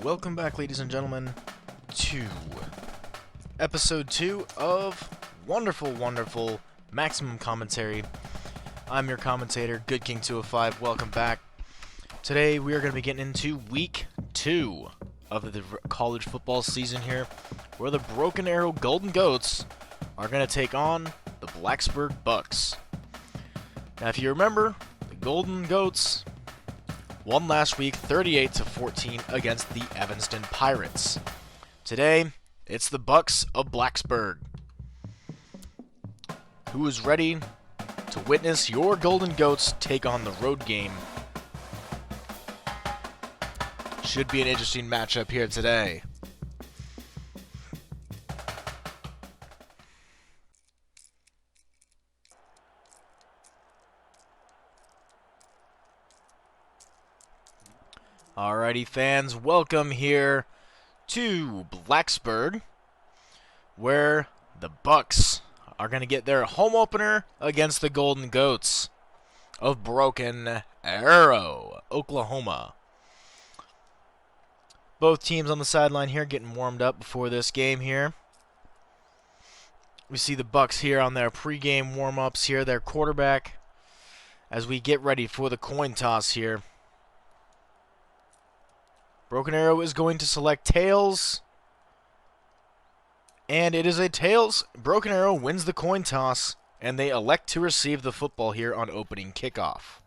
welcome back, ladies and gentlemen, to episode 2 of wonderful Maximum Commentary. I'm your commentator, Good King 205. Welcome back. Today we are going to be getting into week 2 of the college football season here, where the Broken Arrow Golden Goats are going to take on the Blacksburg Bucks. Now, if you remember, the Golden Goats won last week 38-14 against the Evanston Pirates. Today, it's the Bucks of Blacksburg. Who is ready to witness your Golden Goats take on the road game? Should be an interesting matchup here today. Alrighty, fans, welcome here to Blacksburg, where the Bucks are going to get their home opener against the Golden Goats of Broken Arrow, Oklahoma. Both teams on the sideline here getting warmed up before this game here. We see the Bucks here on their pregame warm-ups here, their quarterback, as we get ready for the coin toss here. Broken Arrow is going to select tails, and it is a tails. Broken Arrow wins the coin toss, and they elect to receive the football here on opening kickoff.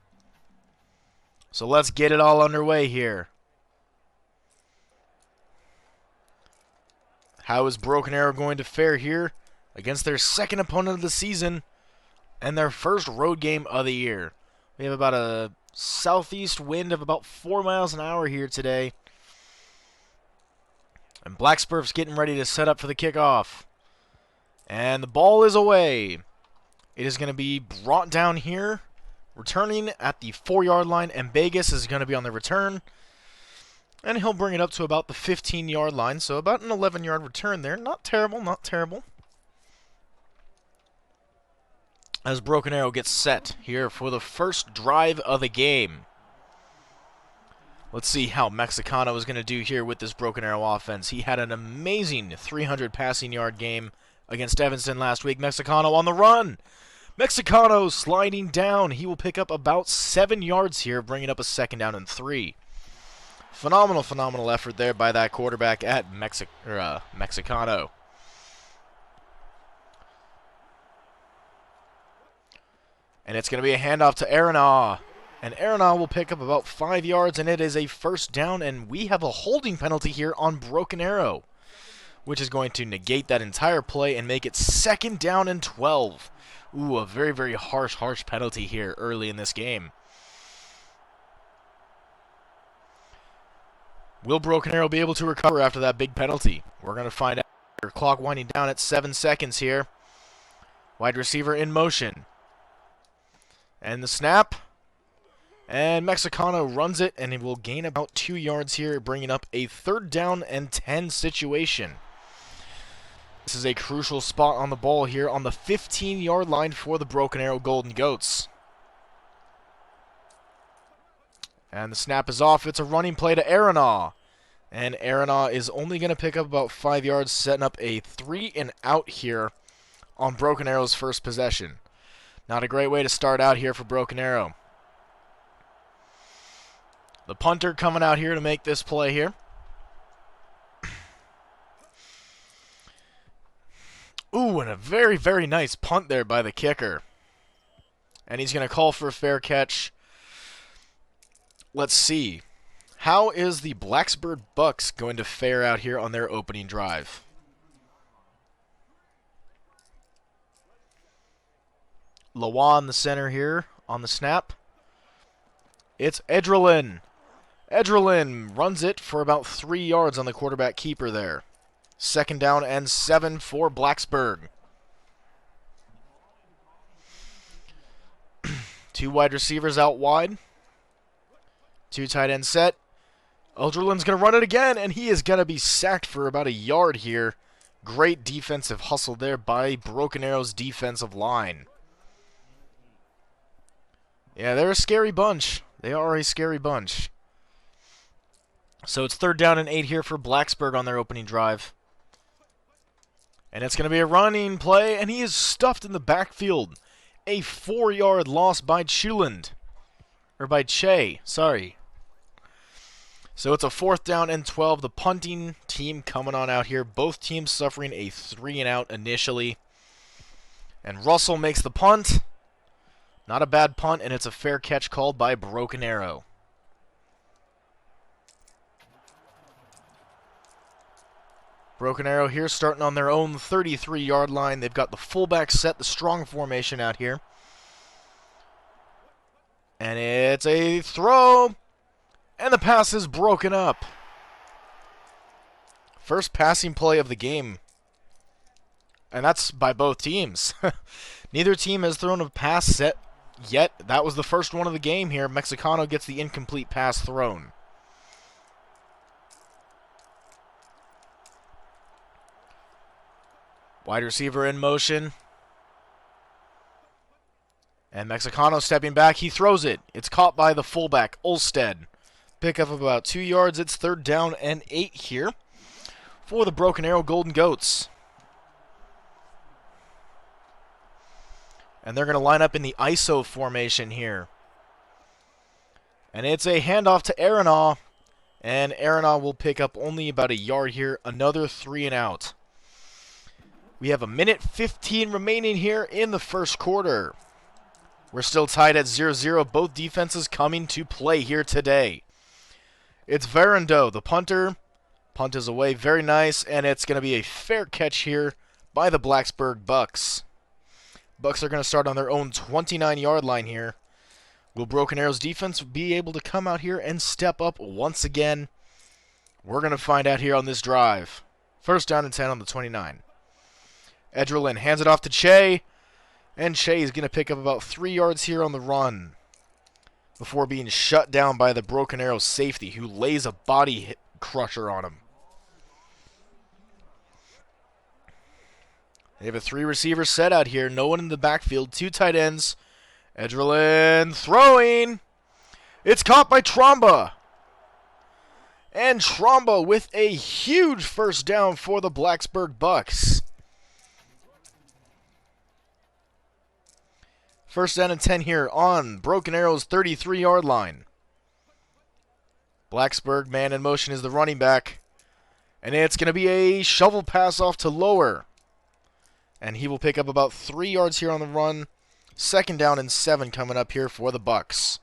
So let's get it all underway here. How is Broken Arrow going to fare here against their second opponent of the season and their first road game of the year? We have about a southeast wind of about 4 miles an hour here today. And Blacksburg's getting ready to set up for the kickoff. And the ball is away. It is going to be brought down here, returning at the 4-yard line, and Vegas is going to be on the return. And he'll bring it up to about the 15-yard line, so about an 11-yard return there. Not terrible, not terrible. As Broken Arrow gets set here for the first drive of the game. Let's see how Mexicano is going to do here with this Broken Arrow offense. He had an amazing 300 passing yard game against Evanston last week. Mexicano on the run. Mexicano sliding down. He will pick up about 7 yards here, bringing up a 2nd down and 3. Phenomenal effort there by that quarterback at Mexicano. And it's going to be a handoff to Arenaw. And Arenaw will pick up about 5 yards, and it is a 1st down, and we have a holding penalty here on Broken Arrow, which is going to negate that entire play and make it 2nd down and 12. Ooh, a very harsh penalty here early in this game. Will Broken Arrow be able to recover after that big penalty? We're going to find out. Clock winding down at 7 seconds here. Wide receiver in motion. And the snap. And Mexicano runs it, and it will gain about 2 yards here, bringing up a 3rd down and 10 situation. This is a crucial spot on the ball here on the 15-yard line for the Broken Arrow Golden Goats. And the snap is off. It's a running play to Arenaw. And Arenaw is only going to pick up about 5 yards, setting up a 3-and-out here on Broken Arrow's first possession. Not a great way to start out here for Broken Arrow. The punter coming out here to make this play here. Ooh, and a very nice punt there by the kicker. And he's going to call for a fair catch. Let's see. How is the Blacksburg Bucks going to fare out here on their opening drive? Lawa in the center here on the snap. It's Edrelin. Edrelin runs it for about 3 yards on the quarterback keeper there. 2nd down and 7 for Blacksburg. 2 wide receivers out wide. 2 tight end set. Edrelin's going to run it again, and he is going to be sacked for about a yard here. Great defensive hustle there by Broken Arrow's defensive line. Yeah, they're a scary bunch. They are a scary bunch. So it's 3rd down and 8 here for Blacksburg on their opening drive. And it's going to be a running play, and he is stuffed in the backfield. A 4-yard loss by Chuland. Or by Che, sorry. So it's a 4th down and 12. The punting team coming on out here. Both teams suffering a 3-and-out initially. And Russell makes the punt. Not a bad punt, and it's a fair catch called by Broken Arrow. Broken Arrow here starting on their own 33-yard line. They've got the fullback set, the strong formation out here. And it's a throw. And the pass is broken up. First passing play of the game. And that's by both teams. Neither team has thrown a pass set yet. That was the first one of the game here. Mexicano gets the incomplete pass thrown. Wide receiver in motion. And Mexicano stepping back. He throws it. It's caught by the fullback, Olsted. Pick up about 2 yards. It's 3rd down and 8 here for the Broken Arrow Golden Goats. And they're going to line up in the ISO formation here. And it's a handoff to Arenaw. And Arenaw will pick up only about a yard here. Another 3-and-out. We have 1:15 remaining here in the first quarter. We're still tied at 0-0. Both defenses coming to play here today. It's Verando, the punter. Punt is away. Very nice. And it's going to be a fair catch here by the Blacksburg Bucks. Bucks are going to start on their own 29-yard line here. Will Broken Arrow's defense be able to come out here and step up once again? We're going to find out here on this drive. 1st down and 10 on the 29. Edgerlin hands it off to Che. And Che is going to pick up about 3 yards here on the run before being shut down by the Broken Arrow safety, who lays a body crusher on him. They have a 3-receiver set out here. No one in the backfield. 2 tight ends. Edgerlin throwing. It's caught by Tromba. And Tromba with a huge 1st down for the Blacksburg Bucks. 1st down and 10 here on Broken Arrow's 33-yard line. Blacksburg, man in motion, is the running back. And it's going to be a shovel pass off to Lower. And he will pick up about 3 yards here on the run. 2nd down and 7 coming up here for the Bucks.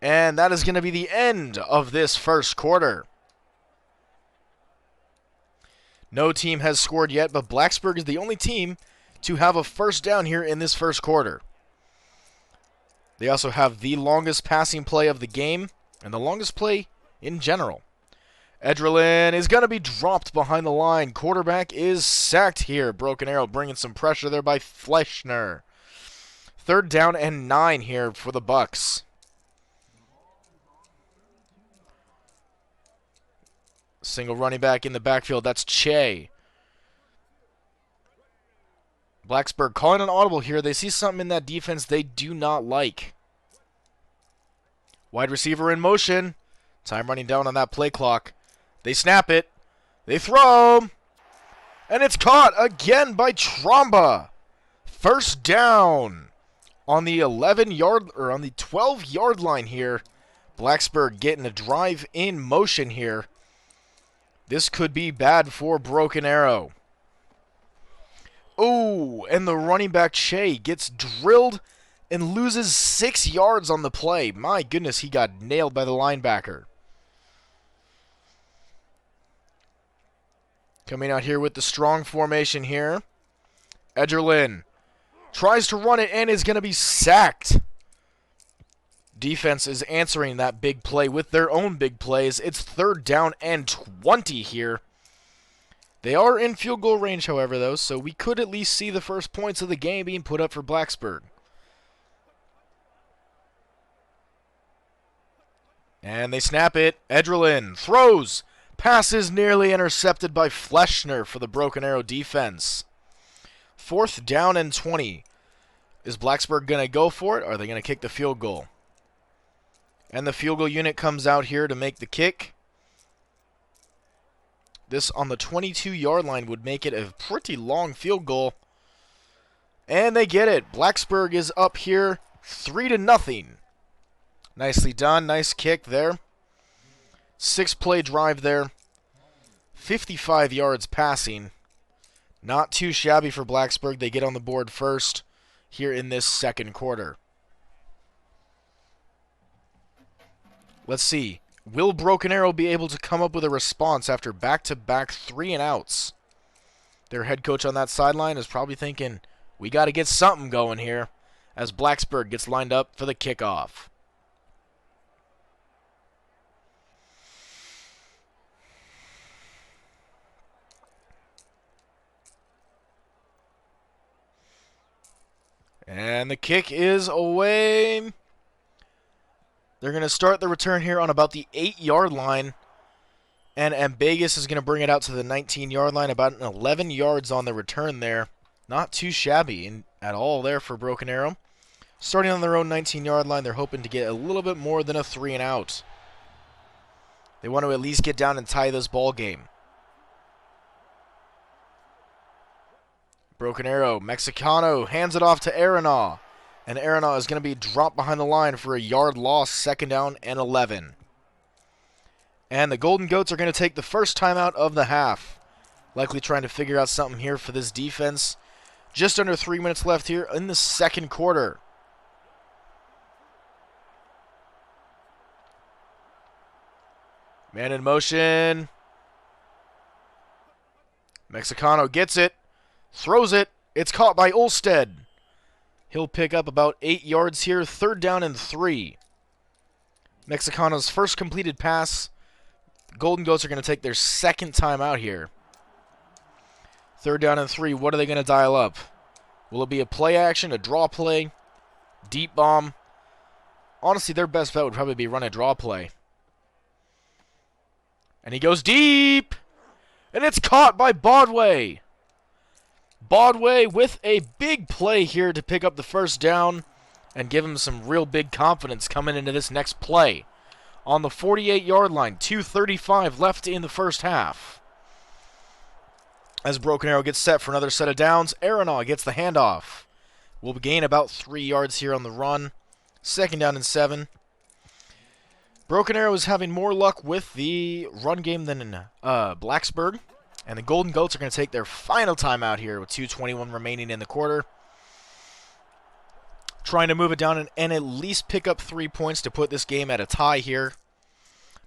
And that is going to be the end of this first quarter. No team has scored yet, but Blacksburg is the only team to have a 1st down here in this first quarter. They also have the longest passing play of the game and the longest play in general. Edgerlin is going to be dropped behind the line. Quarterback is sacked here. Broken Arrow bringing some pressure there by Fleischner. 3rd down and 9 here for the Bucks. Single running back in the backfield. That's Che. Blacksburg calling an audible here. They see something in that defense they do not like. Wide receiver in motion. Time running down on that play clock. They snap it. They throw. And it's caught again by Tromba. 1st down on the 11-yard or on the 12-yard line here. Blacksburg getting a drive in motion here. This could be bad for Broken Arrow. Oh, and the running back Che gets drilled and loses 6 yards on the play. My goodness, he got nailed by the linebacker. Coming out here with the strong formation here. Edgerlin tries to run it and is going to be sacked. Defense is answering that big play with their own big plays. It's 3rd down and 20 here. They are in field goal range, however, though, so we could at least see the first points of the game being put up for Blacksburg. And they snap it. Edgerlin throws. Pass is nearly intercepted by Fleischner for the Broken Arrow defense. 4th down and 20. Is Blacksburg going to go for it, or are they going to kick the field goal? And the field goal unit comes out here to make the kick. This on the 22-yard line would make it a pretty long field goal. And they get it. Blacksburg is up here 3-0. Nicely done. Nice kick there. 6-play drive there. 55 yards passing. Not too shabby for Blacksburg. They get on the board first here in this second quarter. Let's see. Will Broken Arrow be able to come up with a response after back-to-back 3-and-outs? Their head coach on that sideline is probably thinking, we got to get something going here, as Blacksburg gets lined up for the kickoff. And the kick is away. They're going to start the return here on about the 8-yard line. And Ambegas is going to bring it out to the 19-yard line. About 11 yards on the return there. Not too shabby at all there for Broken Arrow. Starting on their own 19-yard line, they're hoping to get a little bit more than a 3-and-out. They want to at least get down and tie this ball game. Broken Arrow, Mexicano hands it off to Aranaw. And Aranaw is going to be dropped behind the line for a yard loss, 2nd down and 11. And the Golden Goats are going to take the first timeout of the half. Likely trying to figure out something here for this defense. Just under 3 minutes left here in the second quarter. Man in motion. Mexicano gets it. Throws it. It's caught by Olsted. He'll pick up about 8 yards here. 3rd down and 3. Mexicano's first completed pass. Golden Goats are going to take their second time out here. 3rd down and 3. What are they going to dial up? Will it be a play action, a draw play, deep bomb? Honestly, their best bet would probably be run a draw play. And he goes deep. And it's caught by Bodway. Bodway with a big play here to pick up the first down and give him some real big confidence coming into this next play. On the 48-yard line, 2:35 left in the first half. As Broken Arrow gets set for another set of downs, Aranaw gets the handoff. We'll gain about 3 yards here on the run. 2nd down and 7. Broken Arrow is having more luck with the run game than Blacksburg. And the Golden Goats are going to take their final timeout here with 2:21 remaining in the quarter. Trying to move it down and at least pick up 3 points to put this game at a tie here.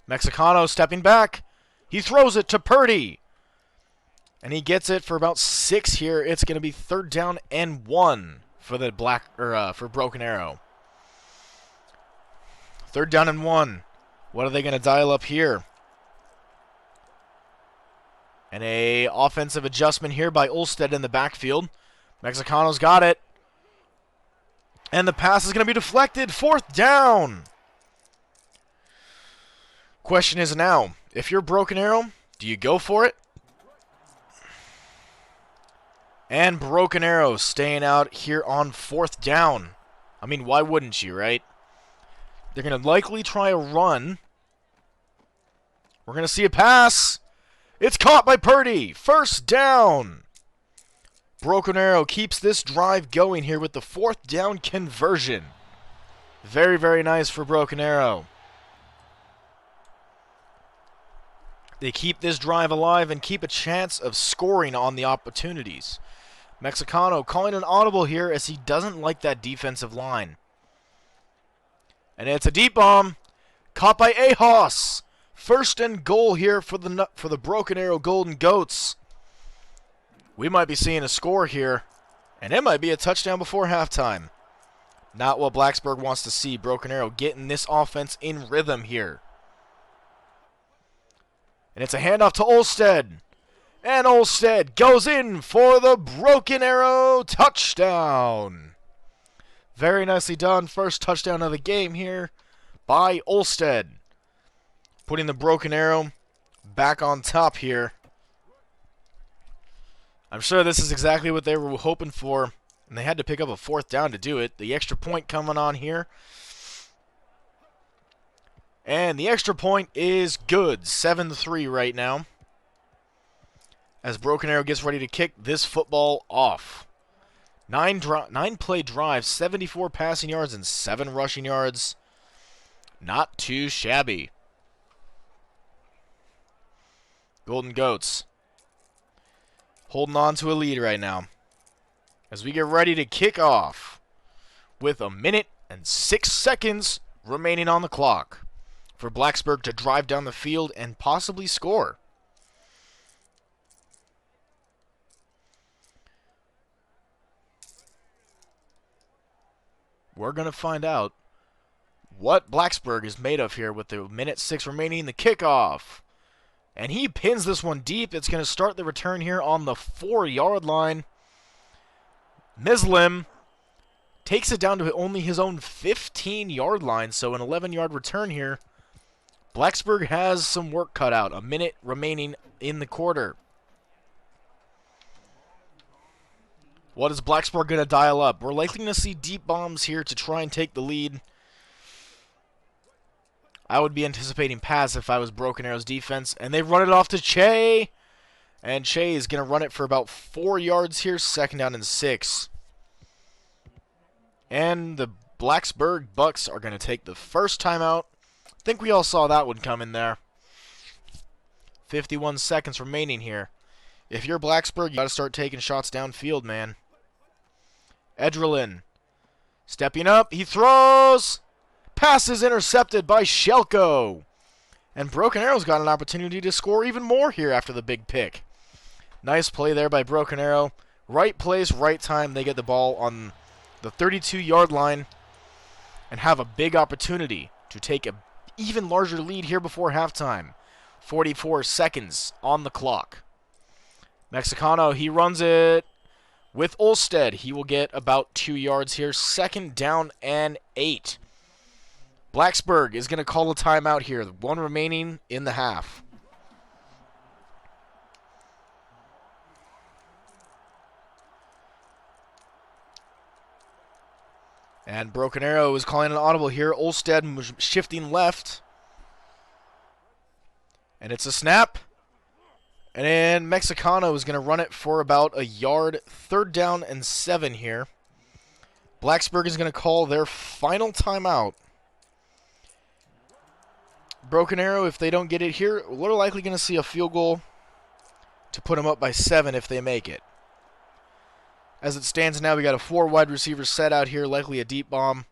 Mexicano stepping back. He throws it to Purdy. And he gets it for about 6 here. It's going to be 3rd down and 1 for the for Broken Arrow. 3rd down and 1. What are they going to dial up here? And a offensive adjustment here by Olsted in the backfield. Mexicano's got it. And the pass is going to be deflected. 4th down. Question is now, if you're Broken Arrow, do you go for it? And Broken Arrow staying out here on 4th down. I mean, why wouldn't you, right? They're going to likely try a run. We're going to see a pass. It's caught by Purdy. 1st down. Broken Arrow keeps this drive going here with the 4th down conversion. Very, very nice for Broken Arrow. They keep this drive alive and keep a chance of scoring on the opportunities. Mexicano calling an audible here as he doesn't like that defensive line. And it's a deep bomb. Caught by Ahos. 1st and goal here for the Broken Arrow Golden Goats. We might be seeing a score here, and it might be a touchdown before halftime. Not what Blacksburg wants to see. Broken Arrow getting this offense in rhythm here. And it's a handoff to Olsted. And Olsted goes in for the Broken Arrow touchdown. Very nicely done. First touchdown of the game here by Olsted. Putting the Broken Arrow back on top here. I'm sure this is exactly what they were hoping for, and they had to pick up a 4th down to do it. The extra point coming on here. And the extra point is good. 7-3 right now. As Broken Arrow gets ready to kick this football off. 9-play drive, 74 passing yards and 7 rushing yards. Not too shabby. Golden Goats holding on to a lead right now. As we get ready to kick off with 1 minute and 6 seconds remaining on the clock for Blacksburg to drive down the field and possibly score. We're going to find out what Blacksburg is made of here with the 1:06 remaining in the kickoff. And he pins this one deep. It's going to start the return here on the 4-yard line. Muslim takes it down to only his own 15-yard line, so an 11-yard return here. Blacksburg has some work cut out. 1 minute remaining in the quarter. What is Blacksburg going to dial up? We're likely going to see deep bombs here to try and take the lead. I would be anticipating pass if I was Broken Arrow's defense. And they run it off to Che. And Che is going to run it for about 4 yards here. 2nd down and 6. And the Blacksburg Bucks are going to take the first timeout. I think we all saw that one coming there. 51 seconds remaining here. If you're Blacksburg, you got to start taking shots downfield, man. Edrelin stepping up. He throws. Pass is intercepted by Shelko. And Broken Arrow's got an opportunity to score even more here after the big pick. Nice play there by Broken Arrow. Right place, right time. They get the ball on the 32-yard line and have a big opportunity to take an even larger lead here before halftime. 44 seconds on the clock. Mexicano, he runs it with Olstead. He will get about 2 yards here. 2nd down and 8. Blacksburg is going to call a timeout here. 1 remaining in the half. And Broken Arrow is calling an audible here. Olstead shifting left. And it's a snap. And then Mexicano is going to run it for about a yard. 3rd down and 7 here. Blacksburg is going to call their final timeout. Broken Arrow, if they don't get it here, we're likely going to see a field goal to put them up by 7 if they make it. As it stands now, we got a 4 wide receiver set out here, likely a deep bomb.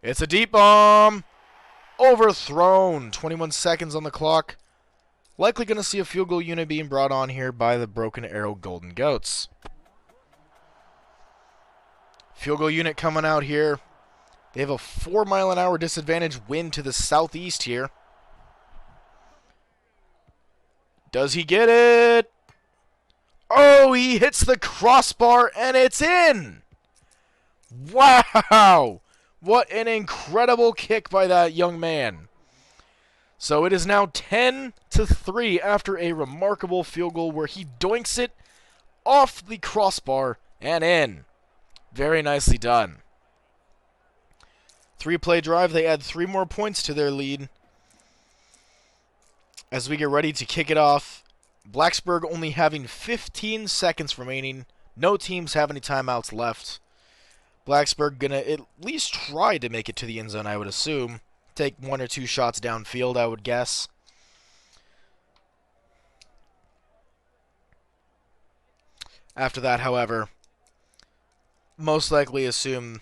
It's a deep bomb! Overthrown. 21 seconds on the clock. Likely going to see a field goal unit being brought on here by the Broken Arrow Golden Goats. Field goal unit coming out here. They have a 4-mile-an-hour disadvantage wind to the southeast here. Does he get it? Oh, he hits the crossbar, and it's in! Wow! What an incredible kick by that young man. So it is now 10-3 after a remarkable field goal where he doinks it off the crossbar and in. Very nicely done. 3-play drive, they add 3 more points to their lead. As we get ready to kick it off, Blacksburg only having 15 seconds remaining. No teams have any timeouts left. Blacksburg gonna at least try to make it to the end zone, I would assume. Take 1 or 2 shots downfield, I would guess. After that, however, most likely assume,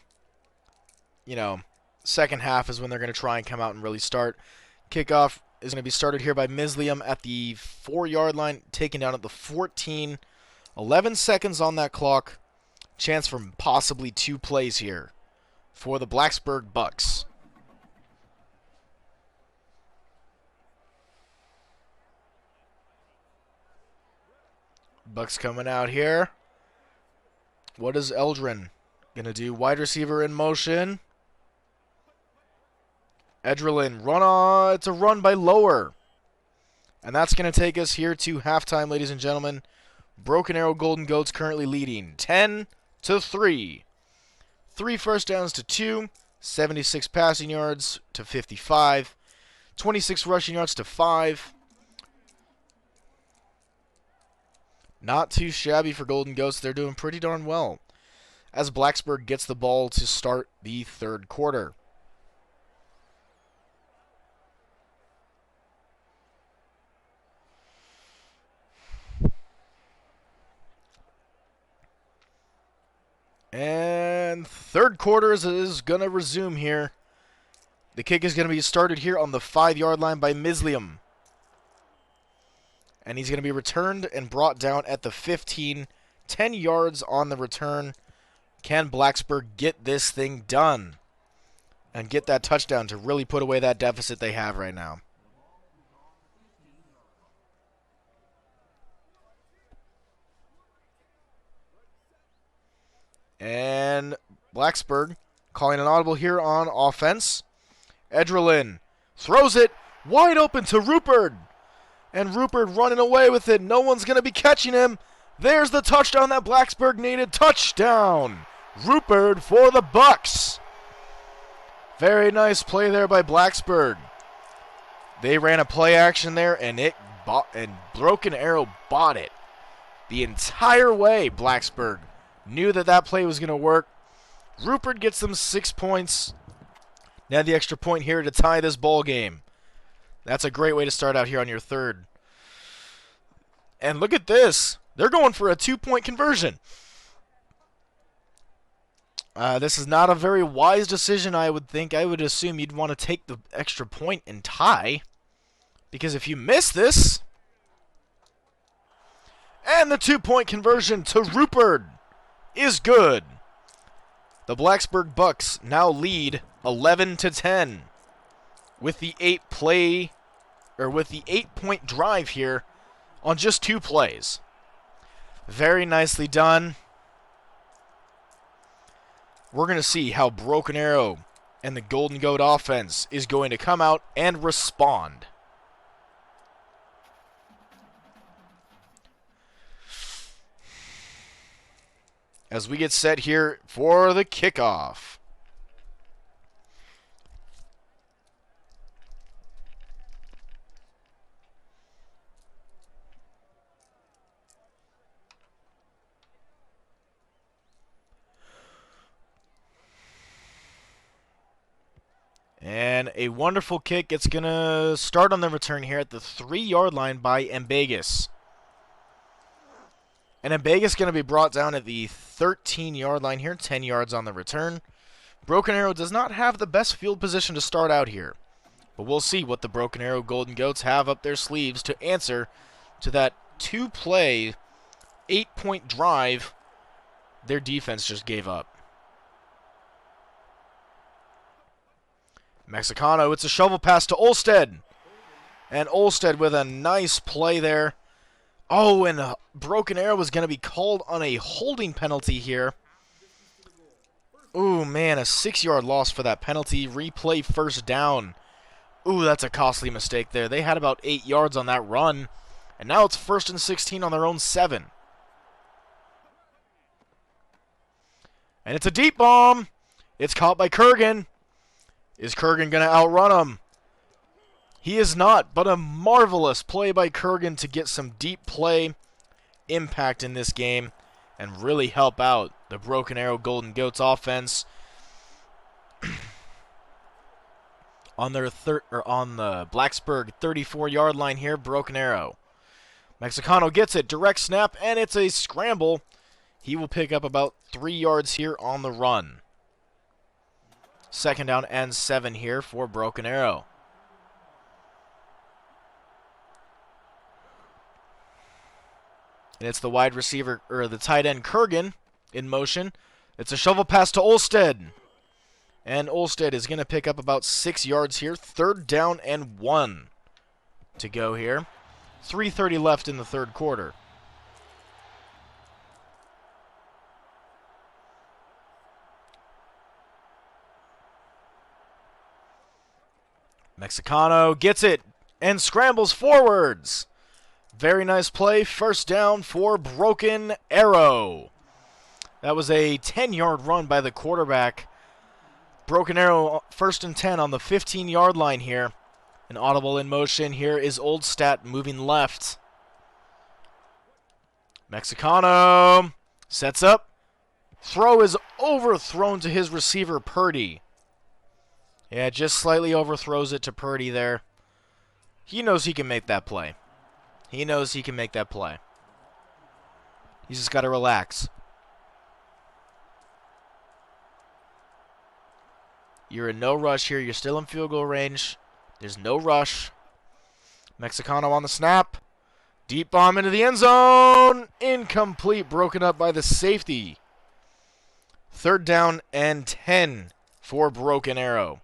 second half is when they're going to try and come out and really start. Kickoff is going to be started here by Mislium at the 4-yard line, taken down at the 14. 11 seconds on that clock. Chance for possibly 2 plays here for the Blacksburg Bucks. Bucks coming out here. What is Eldrin going to do? Wide receiver in motion. Edrelin, run on. It's a run by Lower. And that's going to take us here to halftime, ladies and gentlemen. Broken Arrow Golden Goats currently leading 10-3. 3 first downs to 2. 76 passing yards to 55. 26 rushing yards to 5. Not too shabby for Golden Goats. They're doing pretty darn well as Blacksburg gets the ball to start the third quarter. And third quarter is going to resume here. The kick is going to be started here on the 5-yard line by Mislium. And he's going to be returned and brought down at the 15. 10 yards on the return. Can Blacksburg get this thing done and get that touchdown to really put away that deficit they have right now? And Blacksburg calling an audible here on offense. Edgerlin throws it wide open to Rupert. And Rupert running away with it. No one's going to be catching him. There's the touchdown that Blacksburg needed. Touchdown! Rupert for the Bucks. Very nice play there by Blacksburg. They ran a play action there, and Broken Arrow bought it the entire way. Blacksburg knew that play was going to work. Rupert gets them 6 points. Now the extra point here to tie this ball game. That's a great way to start out here on your third. And look at this. They're going for a 2-point conversion. This is not a very wise decision, I would think. I would assume you'd want to take the extra point and tie. Because if you miss this... And the 2-point conversion to Rupert is good. The Blacksburg Bucks now lead 11-10 with the 8-point drive here on just 2 plays. Very nicely done. We're going to see how Broken Arrow and the Golden Goat offense is going to come out and respond. As we get set here for the kickoff. And a wonderful kick. It's going to start on the return here at the 3-yard line by Mbegas. And Mbegas is going to be brought down at the 13-yard line here, 10 yards on the return. Broken Arrow does not have the best field position to start out here. But we'll see what the Broken Arrow Golden Goats have up their sleeves to answer to that 2-play, 8-point drive their defense just gave up. Mexicano, it's a shovel pass to Olsted. And Olsted with a nice play there. Oh, and Broken Arrow was going to be called on a holding penalty here. Ooh, man, a 6-yard loss for that penalty. Replay first down. Ooh, that's a costly mistake there. They had about 8 yards on that run. And now it's 1st and 16 on their own 7. And it's a deep bomb. It's caught by Kurgan. Is Kurgan going to outrun him? He is not, but a marvelous play by Kurgan to get some deep play impact in this game and really help out the Broken Arrow Golden Goats offense on the Blacksburg 34-yard line here. Broken Arrow. Mexicano gets it, direct snap, and it's a scramble. He will pick up about 3 yards here on the run. 2nd down and 7 here for Broken Arrow. And it's the wide receiver, or the tight end Kurgan in motion. It's a shovel pass to Olsted. And Olsted is going to pick up about 6 yards here. 3rd down and 1 to go here. 3:30 left in the third quarter. Mexicano gets it and scrambles forwards. Very nice play. 1st down for Broken Arrow. That was a 10-yard run by the quarterback. Broken Arrow 1st and 10 on the 15-yard line here. An audible in motion. Here is Oldstat moving left. Mexicano sets up. Throw is overthrown to his receiver, Purdy. Yeah, just slightly overthrows it to Purdy there. He knows he can make that play. He knows he can make that play. He's just got to relax. You're in no rush here. You're still in field goal range. There's no rush. Mexicano on the snap. Deep bomb into the end zone. Incomplete. Broken up by the safety. 3rd down and 10 for Broken Arrow.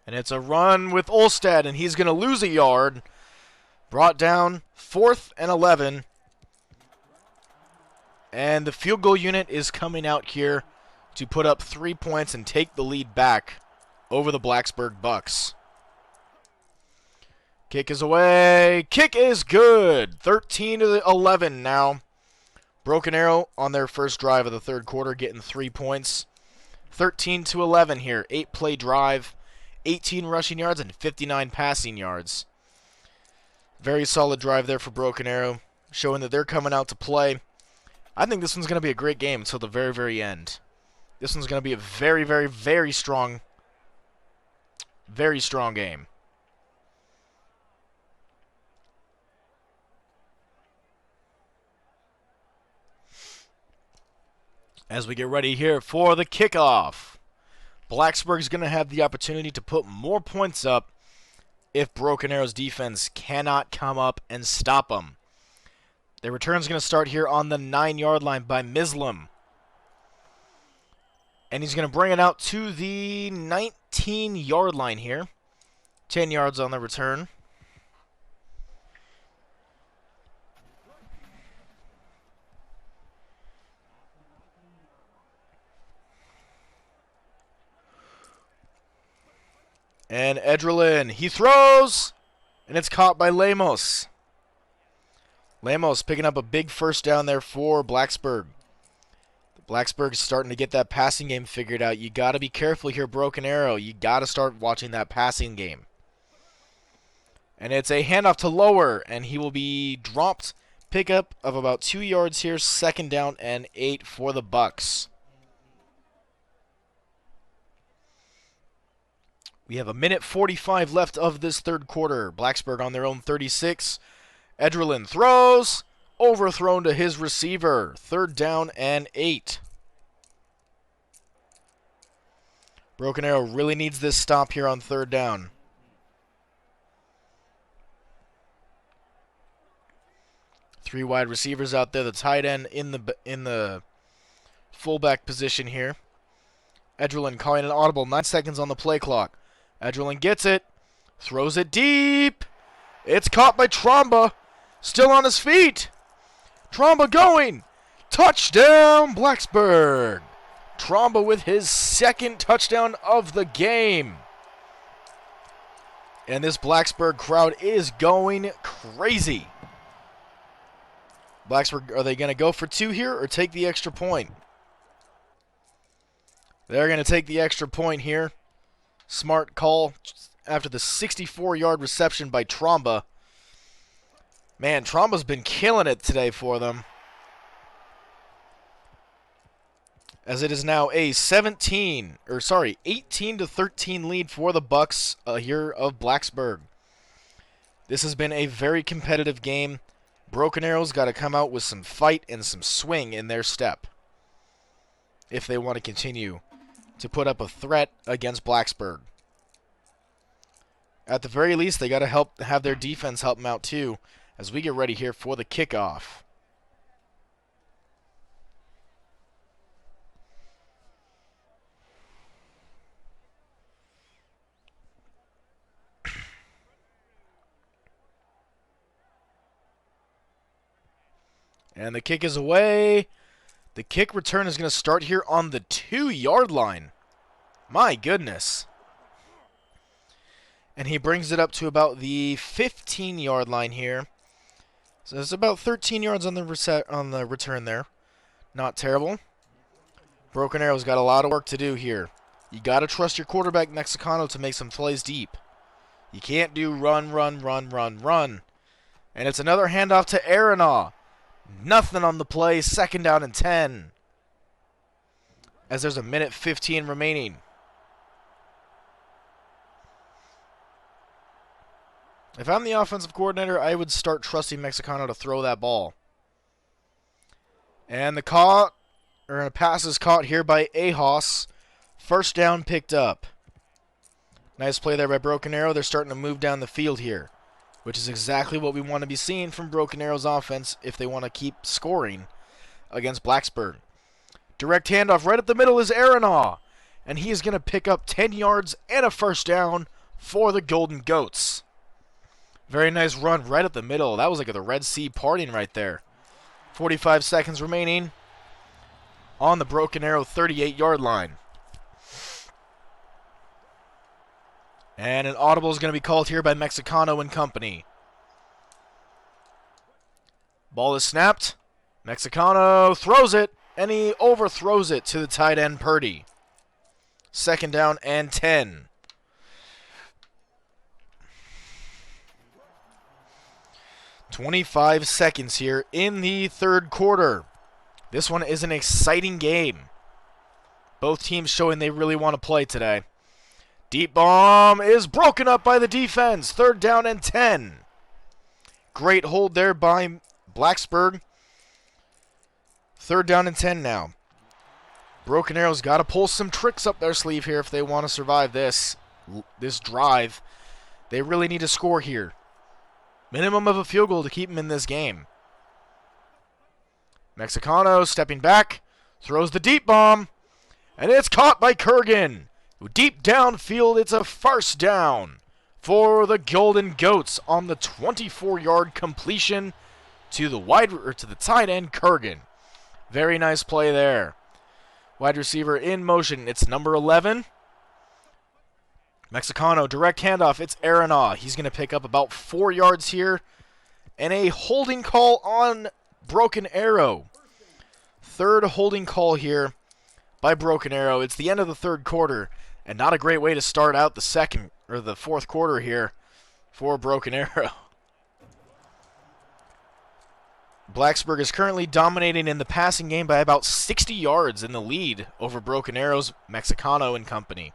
And it's a run with Olstad, and he's going to lose a yard. Brought down 4th and 11. And the field goal unit is coming out here to put up 3 points and take the lead back over the Blacksburg Bucks. Kick is away. Kick is good. 13-11 now. Broken Arrow on their first drive of the 3rd quarter getting 3 points. 13-11 here. 8-play drive. 18 rushing yards and 59 passing yards. Very solid drive there for Broken Arrow, showing that they're coming out to play. I think this one's going to be a great game until the very, very end. This one's going to be a very, very, very strong game. As we get ready here for the kickoff, Blacksburg's going to have the opportunity to put more points up if Broken Arrow's defense cannot come up and stop them. Their return's going to start here on the 9-yard line by Mislam. And he's going to bring it out to the 19-yard line here. 10 yards on the return. And Edrelin, he throws, and it's caught by Lemos. Lemos picking up a big first down there for Blacksburg. Blacksburg's starting to get that passing game figured out. You got to be careful here, Broken Arrow. You got to start watching that passing game. And it's a handoff to Lower, and he will be dropped. Pickup of about 2 yards here, 2nd down and 8 for the Bucks. We have 1:45 left of this 3rd quarter. Blacksburg on their own 36. Edrelin throws. Overthrown to his receiver. 3rd down and 8. Broken Arrow really needs this stop here on 3rd down. Three wide receivers out there. The tight end in the fullback position here. Edrelin calling an audible. 9 seconds on the play clock. Edrelin gets it. Throws it deep. It's caught by Tromba. Still on his feet. Tromba going. Touchdown, Blacksburg. Tromba with his 2nd touchdown of the game. And this Blacksburg crowd is going crazy. Blacksburg, are they going to go for 2 here or take the extra point? They're going to take the extra point here. Smart call after the 64-yard reception by Tromba. Man, Tromba's been killing it today for them. As it is now a 18-13 lead for the Bucks here of Blacksburg. This has been a very competitive game. Broken Arrow's got to come out with some fight and some swing in their step if they want to continue to put up a threat against Blacksburg. At the very least, they got to have their defense help them out too as we get ready here for the kickoff. And the kick is away. The kick return is going to start here on the 2-yard line. My goodness. And he brings it up to about the 15-yard line here. So it's about 13 yards on the return there. Not terrible. Broken Arrow's got a lot of work to do here. You got to trust your quarterback, Mexicano, to make some plays deep. You can't do run, run, run, run, run. And it's another handoff to Arenaw. Nothing on the play. 2nd down and 10. As there's a minute 15 remaining. If I'm the offensive coordinator, I would start trusting Mexicano to throw that ball. And the pass is caught here by Ahos. 1st down picked up. Nice play there by Broken Arrow. They're starting to move down the field here, which is exactly what we want to be seeing from Broken Arrow's offense if they want to keep scoring against Blacksburg. Direct handoff right up the middle is Arenaw, and he is going to pick up 10 yards and a 1st down for the Golden Goats. Very nice run right up the middle. That was like the Red Sea parting right there. 45 seconds remaining on the Broken Arrow 38-yard line. And an audible is going to be called here by Mexicano and company. Ball is snapped. Mexicano throws it, and he overthrows it to the tight end Purdy. 2nd down and 10. "25 seconds here in the 3rd quarter. This one is an exciting game. Both teams showing they really want to play today. Deep bomb is broken up by the defense. 3rd down and 10. Great hold there by Blacksburg. 3rd down and 10 now. Broken Arrow's got to pull some tricks up their sleeve here if they want to survive this drive. They really need to score here. Minimum of a field goal to keep them in this game. Mexicano stepping back, throws the deep bomb, and it's caught by Kurgan. Deep downfield, it's a 1st down for the Golden Goats on the 24-yard completion to the tight end Kurgan. Very nice play there. Wide receiver in motion. It's number 11. Mexicano, direct handoff. It's Arenaw. He's going to pick up about 4 yards here. And a holding call on Broken Arrow. 3rd holding call here by Broken Arrow. It's the end of the 3rd quarter. And not a great way to start out the 4th quarter here for Broken Arrow. Blacksburg is currently dominating in the passing game by about 60 yards in the lead over Broken Arrow's Mexicano and company.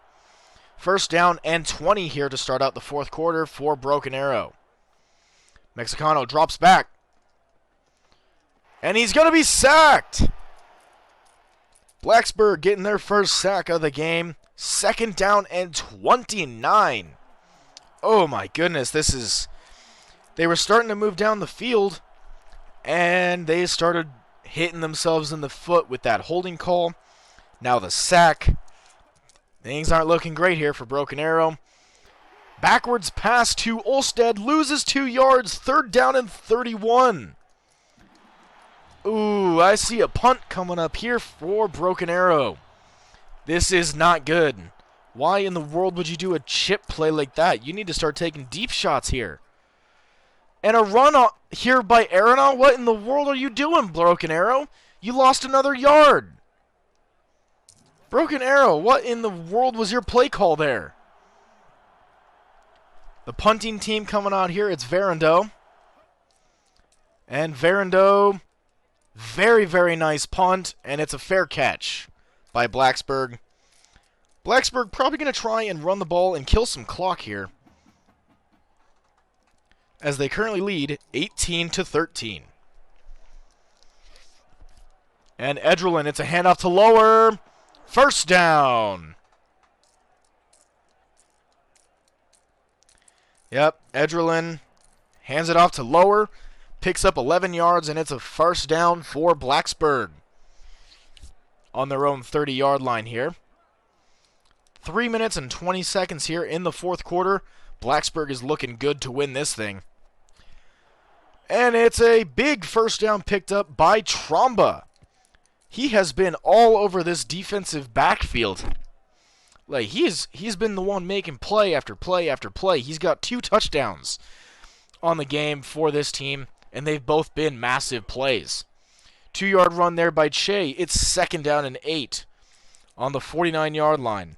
1st down and 20 here to start out the 4th quarter for Broken Arrow. Mexicano drops back. And he's going to be sacked. Blacksburg getting their 1st sack of the game. 2nd down and 29. Oh my goodness, they were starting to move down the field, and they started hitting themselves in the foot with that holding call. Now the sack. Things aren't looking great here for Broken Arrow. Backwards pass to Olstead, loses 2 yards, 3rd down and 31. Ooh, I see a punt coming up here for Broken Arrow. This is not good. Why in the world would you do a chip play like that? You need to start taking deep shots here. And a run here by Arenaw? What in the world are you doing, Broken Arrow? You lost another yard. Broken Arrow, what in the world was your play call there? The punting team coming out here, it's Verando. And Verando, very, very nice punt, and it's a fair catch by Blacksburg. Blacksburg probably going to try and run the ball and kill some clock here, as they currently lead 18-13. And Edgerlin, it's a handoff to Lower. 1st down. Yep, Edgerlin hands it off to Lower, picks up 11 yards, and it's a 1st down for Blacksburg on their own 30-yard line here. 3 minutes and 20 seconds here in the 4th quarter. Blacksburg is looking good to win this thing. And it's a big 1st down picked up by Tromba. He has been all over this defensive backfield. Like, he's been the one making play after play after play. He's got 2 touchdowns on the game for this team. and they've both been massive plays. 2-yard run there by Che. It's 2nd down and 8 on the 49-yard line.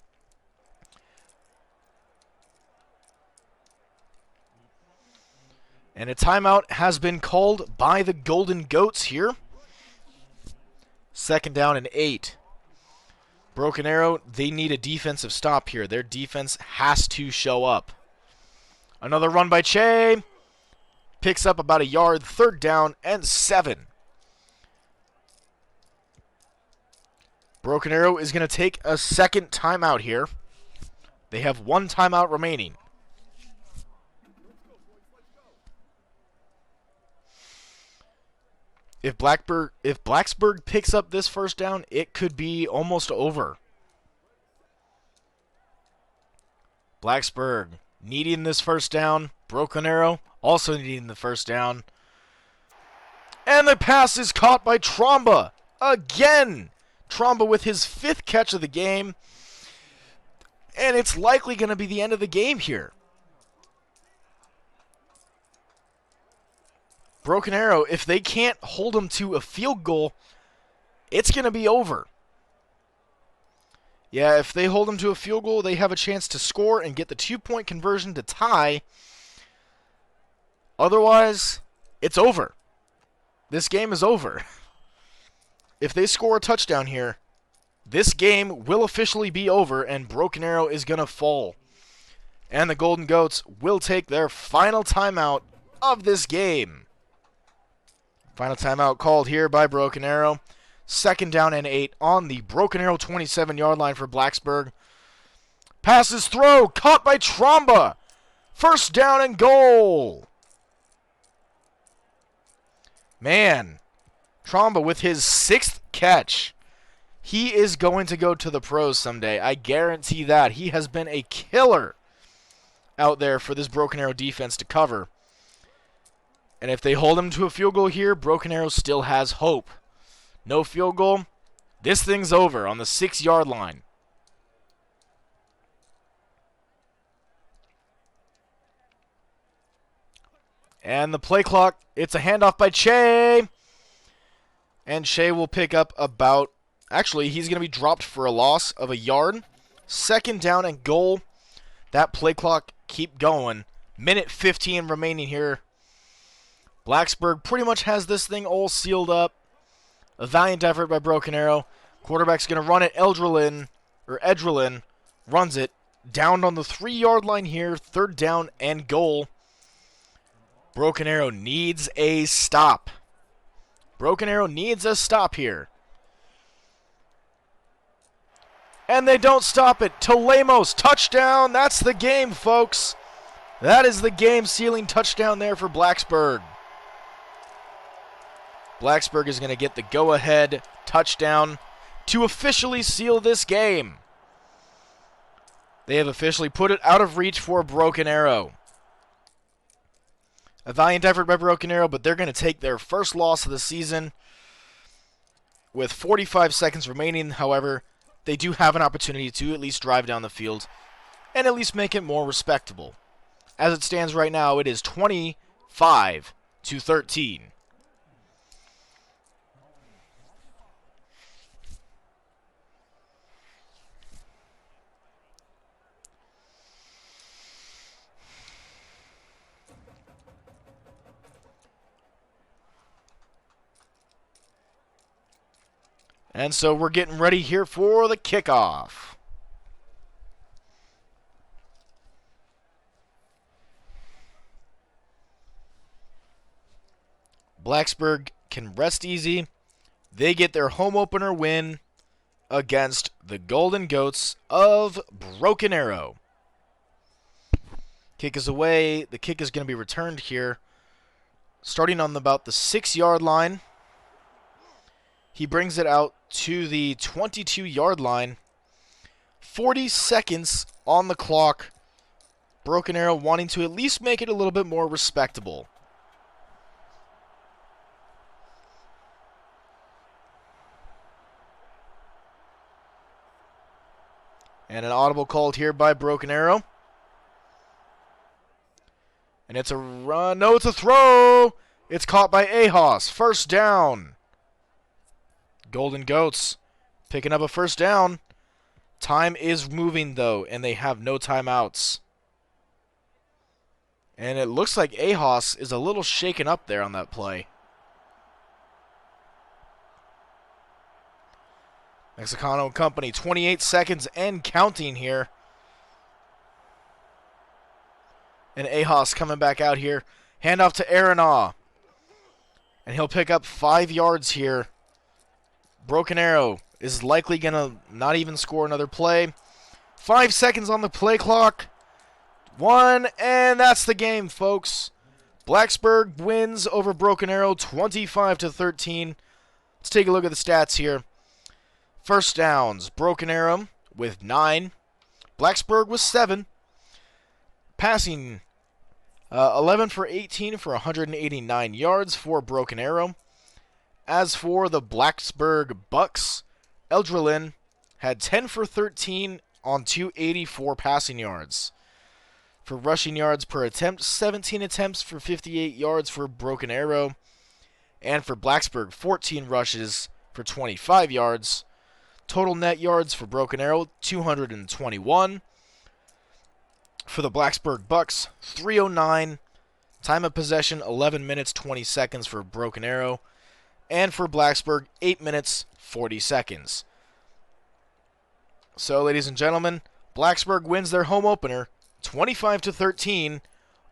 And a timeout has been called by the Golden Goats here. 2nd down and 8. Broken Arrow, they need a defensive stop here. Their defense has to show up. Another run by Che. Picks up about a yard. 3rd down and 7. Broken Arrow is going to take a second timeout here. They have 1 timeout remaining. If Blacksburg picks up this 1st down, it could be almost over. Blacksburg needing this 1st down. Broken Arrow also needing the 1st down. And the pass is caught by Tromba. Again! Tromba with his 5th catch of the game. And it's likely going to be the end of the game here. Broken Arrow, if they can't hold them to a field goal, it's going to be over. Yeah, if they hold them to a field goal, they have a chance to score and get the 2-point conversion to tie. Otherwise, it's over. This game is over. If they score a touchdown here, this game will officially be over and Broken Arrow is going to fall. And the Golden Goats will take their final timeout of this game. Final timeout called here by Broken Arrow. 2nd down and 8 on the Broken Arrow 27-yard line for Blacksburg. Passes throw, caught by Tromba. 1st down and goal. Man, Tromba with his 6th catch. He is going to go to the pros someday. I guarantee that. He has been a killer out there for this Broken Arrow defense to cover. And if they hold him to a field goal here, Broken Arrow still has hope. No field goal. This thing's over on the 6-yard line. And the play clock, it's a handoff by Che. And Che will pick up about, actually, he's going to be dropped for a loss of a yard. 2nd down and goal. That play clock keep going. Minute 15 remaining here. Blacksburg pretty much has this thing all sealed up. A valiant effort by Broken Arrow. Quarterback's going to run it. Edrelin runs it. Down on the 3-yard line here. 3rd down and goal. Broken Arrow needs a stop. Broken Arrow needs a stop here. And they don't stop it. Lemos, touchdown. That's the game, folks. That is the game-sealing touchdown there for Blacksburg. Blacksburg is going to get the go-ahead touchdown to officially seal this game. They have officially put it out of reach for Broken Arrow. A valiant effort by Broken Arrow, but they're going to take their first loss of the season. With 45 seconds remaining, however, they do have an opportunity to at least drive down the field and at least make it more respectable. As it stands right now, it is 25-13. And so we're getting ready here for the kickoff. Blacksburg can rest easy. They get their home opener win against the Golden Goats of Broken Arrow. Kick is away. The kick is going to be returned here. Starting on about the 6-yard line. He brings it out to the 22-yard line. 40 seconds on the clock. Broken Arrow wanting to at least make it a little bit more respectable. And an audible called here by Broken Arrow. And it's a run. No, it's a throw. It's caught by Ahos. First down. Golden Goats picking up a first down. Time is moving, though, and they have no timeouts. And it looks like Ahos is a little shaken up there on that play. Mexicano and company, 28 seconds and counting here. And Ahos coming back out here. Handoff to Aronaw. And he'll pick up 5 yards here. Broken Arrow is likely going to not even score another play. 5 seconds on the play clock. 1, and that's the game, folks. Blacksburg wins over Broken Arrow 25-13. Let's take a look at the stats here. First downs, Broken Arrow with 9. Blacksburg with 7. Passing, 11 for 18 for 189 yards for Broken Arrow. As for the Blacksburg Bucks, Eldrelin had 10 for 13 on 284 passing yards. For rushing yards per attempt, 17 attempts for 58 yards for Broken Arrow. And for Blacksburg, 14 rushes for 25 yards. Total net yards for Broken Arrow, 221. For the Blacksburg Bucks, 309. Time of possession, 11 minutes, 20 seconds for Broken Arrow. And for Blacksburg, 8 minutes, 40 seconds. So, ladies and gentlemen, Blacksburg wins their home opener, 25-13,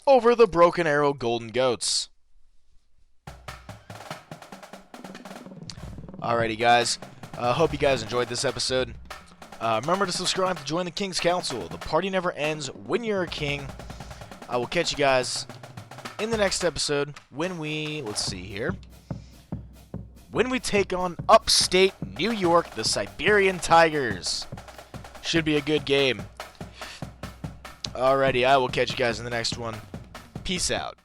over the Broken Arrow Golden Goats. Alrighty, guys. Hope you guys enjoyed this episode. Remember to subscribe to join the King's Council. The party never ends when you're a king. I will catch you guys in the next episode when we, let's see here, when we take on upstate New York, the Siberian Tigers. Should be a good game. Alrighty, I will catch you guys in the next one. Peace out.